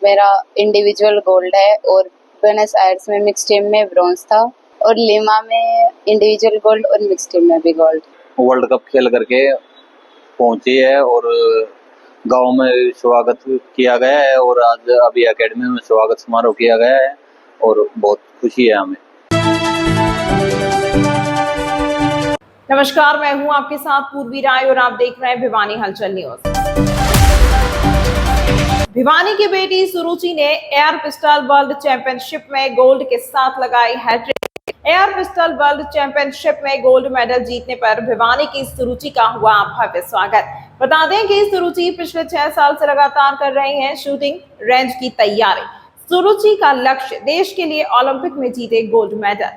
मेरा individual gold है और ब्यूनस आयर्स में मिक्स टीम में ब्रॉन्ज था और लीमा में इंडिविजुअल गोल्ड और मिक्स टीम में भी गोल्ड। वर्ल्ड कप खेल करके पहुंची है और गांव में स्वागत किया गया है और आज अभी एकेडमी में स्वागत समारोह किया गया है और बहुत खुशी है हमें। नमस्कार, मैं हूं आपके साथ पूर्वी राय और आप देख रहे हैं भिवानी हलचल न्यूज। भिवानी की बेटी सुरुचि ने एयर पिस्टल वर्ल्ड चैंपियनशिप में गोल्ड के साथ लगाई hat trick. Air pistol world championship में गोल्ड मेडल जीतने पर भिवानी की सुरुचि का हुआ भव्य स्वागत। बता दें कि सुरुचि पिछले 6 साल से लगातार कर रही हैं शूटिंग रेंज की तैयारी। सुरुचि का लक्ष्य देश के लिए ओलंपिक में जीते गोल्ड मेडल।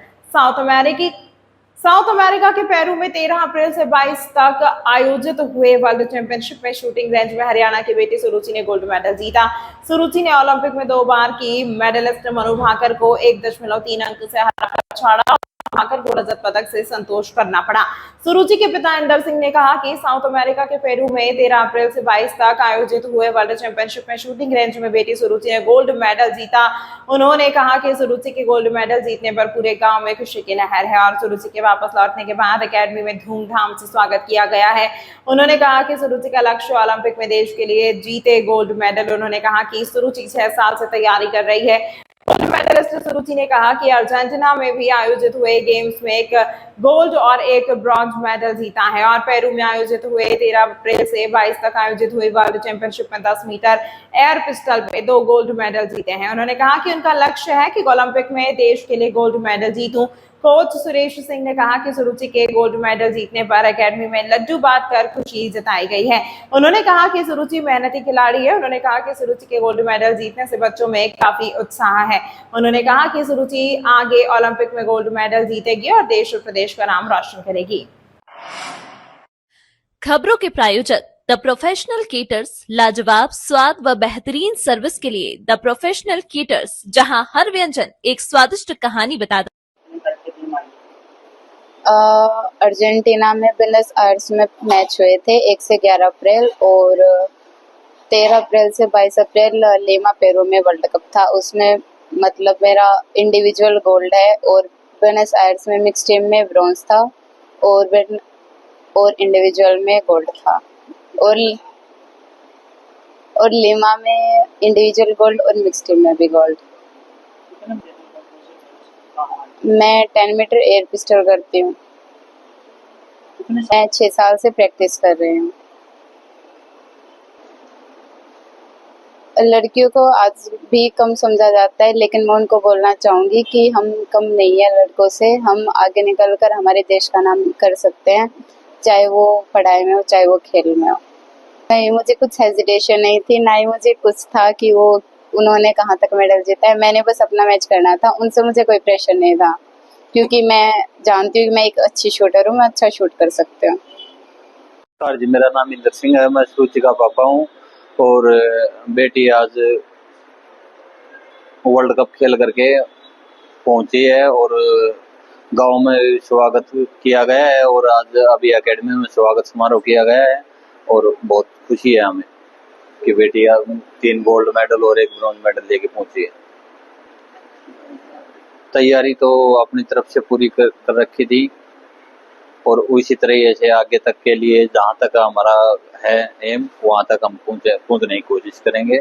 साउथ अमेरिका के पेरू में 13 अप्रैल से 22 तक आयोजित हुए वर्ल्ड चैंपियनशिप में शूटिंग रेंज में हरियाणा की बेटी सुरुचि ने गोल्ड मेडल जीता। सुरुचि ने ओलंपिक में 2 बार की मेडलिस्ट मनु भाकर को 1.3 अंक से हरा छाड़ा। भाकर को रजत पदक से संतोष करना पड़ा। सुरुचि के पिता इंदर सिंह ने कहा कि साउथ अमेरिका के पेरू में 13 अप्रैल से 22 तक आयोजित हुए वर्ल्ड चैंपियनशिप में शूटिंग रेंज में बेटी सुरुचि ने गोल्ड मेडल जीता। उन्होंने कहा कि सुरुचि के गोल्ड मेडल जीतने पर पूरे गांव में खुशी की लहर है और सुरुचि के वापस लौटने के बाद एकेडमी में धूमधाम से स्वागत किया गया है। उन्होंने कहा कि सुरुचि का लक्ष्य ओलंपिक में देश के लिए जीते गोल्ड मेडल। उन्होंने कहा कि सुरुचि 6 साल से तैयारी कर रही है। गोल्ड मेडलिस्ट सुरुचि ने कहा कि अर्जेंटीना में भी आयोजित हुए गेम्स में एक गोल्ड और एक ब्रॉन्ज मेडल जीता है और पेरू में आयोजित हुए 13 अप्रैल से 22 तक आयोजित हुई वर्ल्ड चैंपियनशिप में 10 मीटर एयर पिस्टल में 2 गोल्ड मेडल जीते हैं। उन्होंने कहा कि उनका लक्ष्य है कि ओलंपिक में देश के लिए गोल्ड मेडल जीतूं। कोच सुरेश सिंह ने कहा कि सुरुचि के गोल्ड मेडल जीतने पर एकेडमी में लड्डू बांटकर खुशी जताई गई है। उन्होंने कहा कि सुरुचि मेहनती खिलाड़ी है। उन्होंने कहा कि सुरुचि के गोल्ड मेडल जीतने से बच्चों में काफी उत्साह है। उन्होंने कहा कि सुरुचि आगे ओलंपिक में गोल्ड मेडल जीतेगी और देश और प्रदेश का नाम रोशन करेगी। खबरों के प्रायोजक द प्रोफेशनल केटर्स, लाजवाब स्वाद व बेहतरीन सर्विस के लिए द प्रोफेशनल केटर्स, जहां हर व्यंजन एक स्वादिष्ट कहानी बताता। अर्जेंटीना में ब्यूनस आयर्स में मैच हुए थे 1 से 11 अप्रैल और 13 अप्रैल से 22 अप्रैल लीमा पेरू में वर्ल्ड कप था। उसमें मतलब मेरा इंडिविजुअल गोल्ड है और ब्यूनस आयर्स में मिक्स टीम में ब्रॉन्ज था और इंडिविजुअल में गोल्ड था और लीमा में इंडिविजुअल गोल्ड और मिक्स टीम में भी गोल्ड। मैं 10 मीटर एयर पिस्टल करती हूँ। मैं 6 साल से प्रैक्टिस कर रही हूँ। लड़कियों को आज भी कम समझा जाता है, लेकिन मैं उनको बोलना चाहूँगी कि हम कम नहीं है लड़कों से। हम आगे निकल कर हमारे देश का नाम कर सकते हैं, चाहे वो पढ़ाई में हो चाहे वो खेल में हो। नहीं, मुझे कुछ हेजिटेशन नहीं थी, ना ही मुझे कुछ था कि उन्होंने कहाँ तक मेडल जीता है। मैंने बस अपना मैच करना था, उनसे मुझे कोई प्रेशर नहीं था क्योंकि मैं जानती हूँ कि मैं एक अच्छी शूटर हूँ, मैं अच्छा शूट कर सकती हूँ। सर जी, मेरा नाम इंदर सिंह है, मैं सुरुचि का पापा हूँ और बेटी आज वर्ल्ड कप खेल करके पहुंची है और गांव में स्वागत किया गया है और आज अभी एकेडमी में स्वागत समारोह किया गया है और बहुत खुशी है हमें कि बेटी 3 गोल्ड मेडल और 1 ब्रॉन्ज मेडल लेके पहुंची है। तैयारी तो अपनी तरफ से पूरी कर रखी थी और उसी तरह से आगे तक के लिए जहां तक हमारा है एम वहां तक हम पहुंचने की कोशिश करेंगे।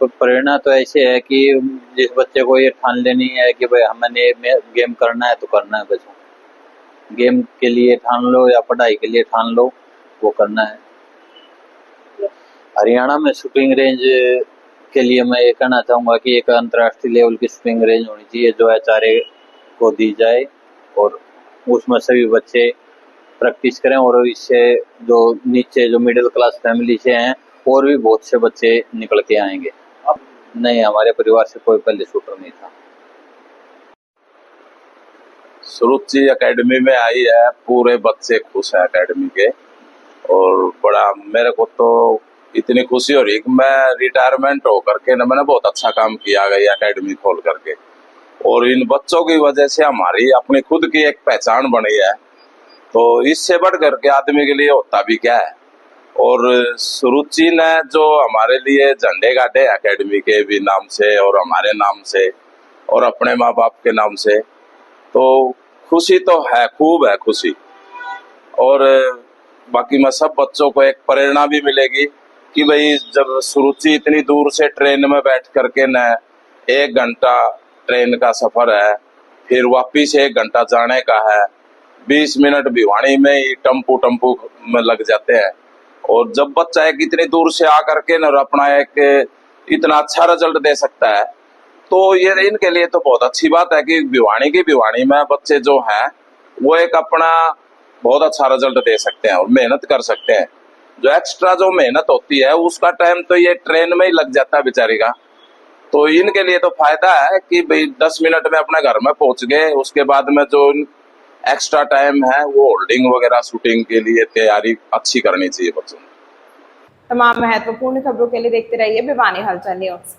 प्रेरणा तो ऐसे है कि जिस बच्चे को ये ठान लेनी है कि भाई हमने गेम करना है तो करना है, बच्चों गेम के लिए ठान लो या पढ़ाई के लिए ठान लो, वो करना है। हरियाणा में शूटिंग रेंज के लिए मैं ये कहना चाहूँगा कि एक अंतर्राष्ट्रीय लेवल की शूटिंग रेंज होनी चाहिए जो एचआरए को दी जाए और उसमें सभी बच्चे प्रैक्टिस करें और इससे जो नीचे जो मिडिल क्लास फैमिली से हैं और भी बहुत से बच्चे निकल के आएंगे। नहीं, हमारे परिवार से कोई पहले शूटर नहीं था। सुरुचि एकेडमी में आई है, पूरे बच्चे खुश हैं एकेडमी के और बड़ा मेरे को तो इतनी खुशी हो रही कि मैं रिटायरमेंट होकर के ना मैंने बहुत अच्छा काम किया गई एकेडमी खोल करके और इन बच्चों की वजह से हमारी अपनी खुद की एक पहचान बनी है। तो इससे बढ़ करके आदमी के लिए होता भी क्या है। और सुरुचि ने जो हमारे लिए झंडे गाड़े एकेडमी के भी नाम से और हमारे नाम से और अपने माँ बाप के नाम से, तो खुशी तो है, खूब है खुशी। और बाकी मैं सब बच्चों को एक प्रेरणा भी मिलेगी कि भाई जब सुरुचि इतनी दूर से ट्रेन में बैठ करके न 1 घंटा ट्रेन का सफर है, फिर वापिस 1 घंटा जाने का है, 20 मिनट भिवानी में ही टम्पू में लग जाते हैं। और जब बच्चा एक इतनी दूर से आकर के न अपना एक इतना अच्छा रिजल्ट दे सकता है, तो ये इनके लिए तो बहुत अच्छी बात है कि भिवानी में बच्चे जो हैं वो एक अपना बहुत अच्छा रिजल्ट दे सकते हैं और मेहनत कर सकते हैं। जो एक्स्ट्रा जो मेहनत होती है उसका टाइम तो ये ट्रेन में ही लग जाता है बेचारी का। तो इनके लिए तो फायदा है कि भाई 10 मिनट में अपने घर में पहुंच गए, उसके बाद में जो एक्स्ट्रा टाइम है वो होल्डिंग वगैरह शूटिंग के लिए तैयारी अच्छी करनी चाहिए बच्चों। तमाम महत्वपूर्ण खबरों के लिए देखते रहिए भिवानी हलचल न्यूज।